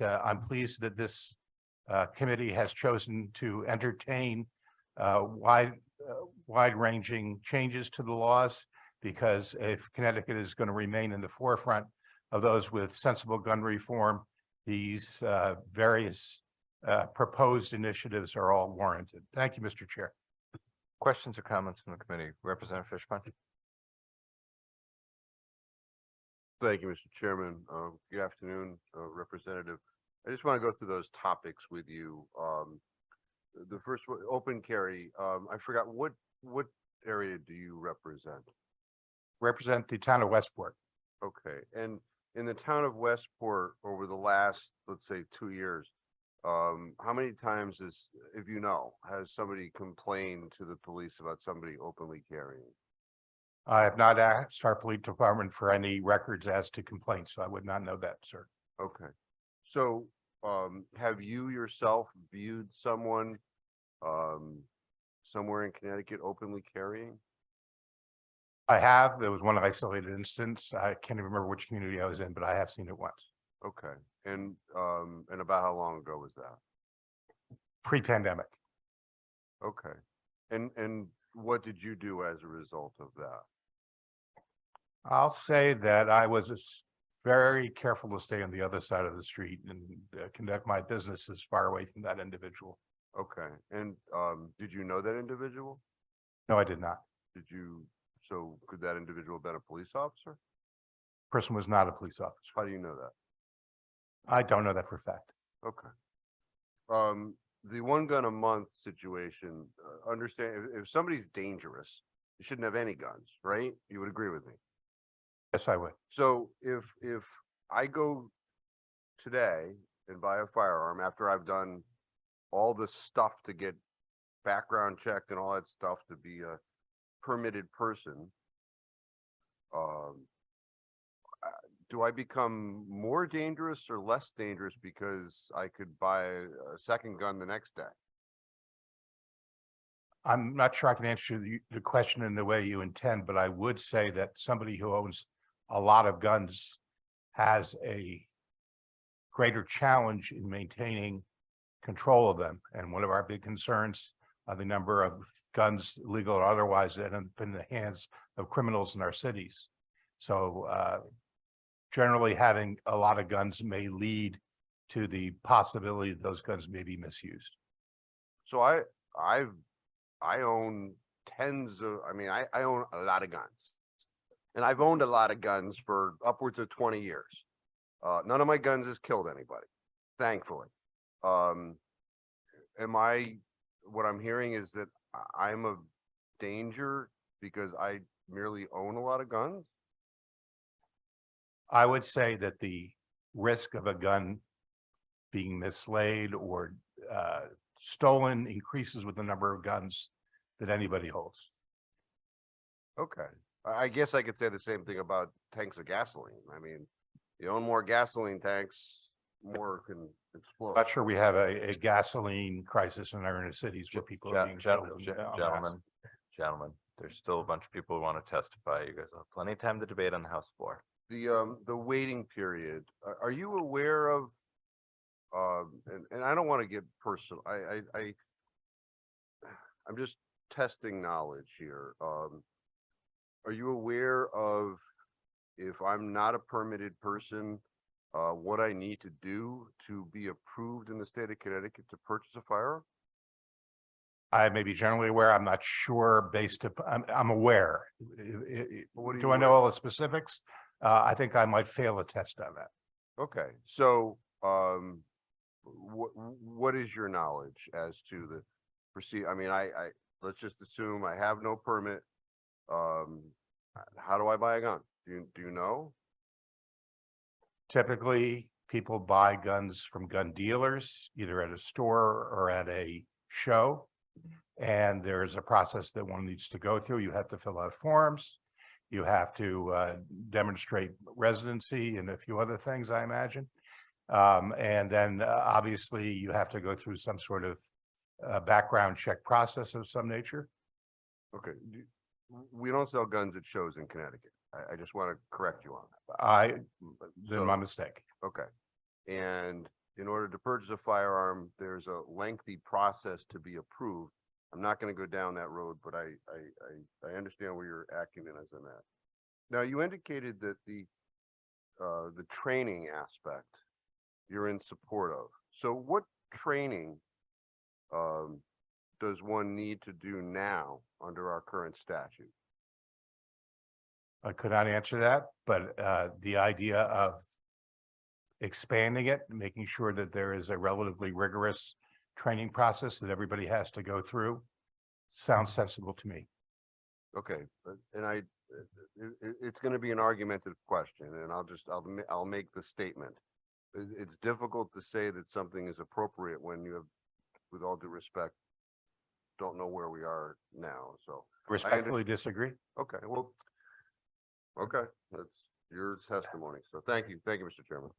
I'm pleased that this committee has chosen to entertain wide-ranging changes to the laws, because if Connecticut is going to remain in the forefront of those with sensible gun reform, these various proposed initiatives are all warranted. Thank you, Mr. Chair. Questions or comments from the committee? Representative Fishman. Thank you, Mr. Chairman. Good afternoon, Representative. I just want to go through those topics with you. The first one, open carry. I forgot what area do you represent? Represent the town of Westport. Okay, and in the town of Westport over the last, let's say, 2 years, how many times if you know, has somebody complained to the police about somebody openly carrying? I have not asked our police department for any records as to complaints, so I would not know that, sir. Okay, so have you yourself viewed someone somewhere in Connecticut openly carrying? I have. There was one isolated instance. I can't even remember which community I was in, but I have seen it once. Okay, and about how long ago was that? Pre-pandemic. Okay, and what did you do as a result of that? I'll say that I was very careful to stay on the other side of the street and conduct my business as far away from that individual. Okay, and did you know that individual? No, I did not. So could that individual have been a police officer? Person was not a police officer. How do you know that? I don't know that for a fact. Okay. The one gun a month situation, understand if somebody's dangerous, you shouldn't have any guns, right? You would agree with me. Yes, I would. So if I go today and buy a firearm after I've done all the stuff to get background checked and all that stuff to be a permitted person, do I become more dangerous or less dangerous because I could buy a second gun the next day? I'm not sure I can answer the question in the way you intend, but I would say that somebody who owns a lot of guns has a greater challenge in maintaining control of them. And one of our big concerns are the number of guns, legal or otherwise, that end up in the hands of criminals in our cities. So generally having a lot of guns may lead to the possibility that those guns may be misused. So I own tens of, I own a lot of guns, and I've owned a lot of guns for upwards of 20 years. None of my guns has killed anybody, thankfully. What I'm hearing is that I'm a danger because I merely own a lot of guns? I would say that the risk of a gun being mislaid or stolen increases with the number of guns that anybody holds. Okay. I guess I could say the same thing about tanks of gasoline. I mean, you own more gasoline tanks, more can explode. Not sure we have a gasoline crisis in our inner cities where people are being killed. Gentlemen, there's still a bunch of people who want to testify. You guys have plenty of time to debate on the House floor. The waiting period, are you aware of, and I don't want to get personal, I'm just testing knowledge here. Are you aware of, if I'm not a permitted person, what I need to do to be approved in the state of Connecticut to purchase a firearm? I may be generally aware. I'm not sure based upon, I'm aware. Do I know all the specifics? I think I might fail a test on that. Okay, so what is your knowledge as to the proceed? I mean, I let's just assume I have no permit. How do I buy a gun? Do you know? Typically, people buy guns from gun dealers, either at a store or at a show. And there's a process that one needs to go through. You have to fill out forms. You have to demonstrate residency and a few other things, I imagine. And then obviously you have to go through some sort of background check process of some nature. Okay. We don't sell guns at shows in Connecticut. I just want to correct you on that. Then my mistake. Okay. And in order to purchase a firearm, there's a lengthy process to be approved. I'm not gonna go down that road, but I understand where you're acting in as on that. Now, you indicated that the training aspect you're in support of. So what training does one need to do now under our current statute? I could not answer that, but the idea of expanding it, making sure that there is a relatively rigorous training process that everybody has to go through sounds sensible to me. Okay, and it's gonna be an argumentative question, and I'll make the statement. It's difficult to say that something is appropriate when you have, with all due respect, don't know where we are now, so. Respectfully disagree. Okay, well, okay, that's your testimony, so thank you, Mr. Chairman.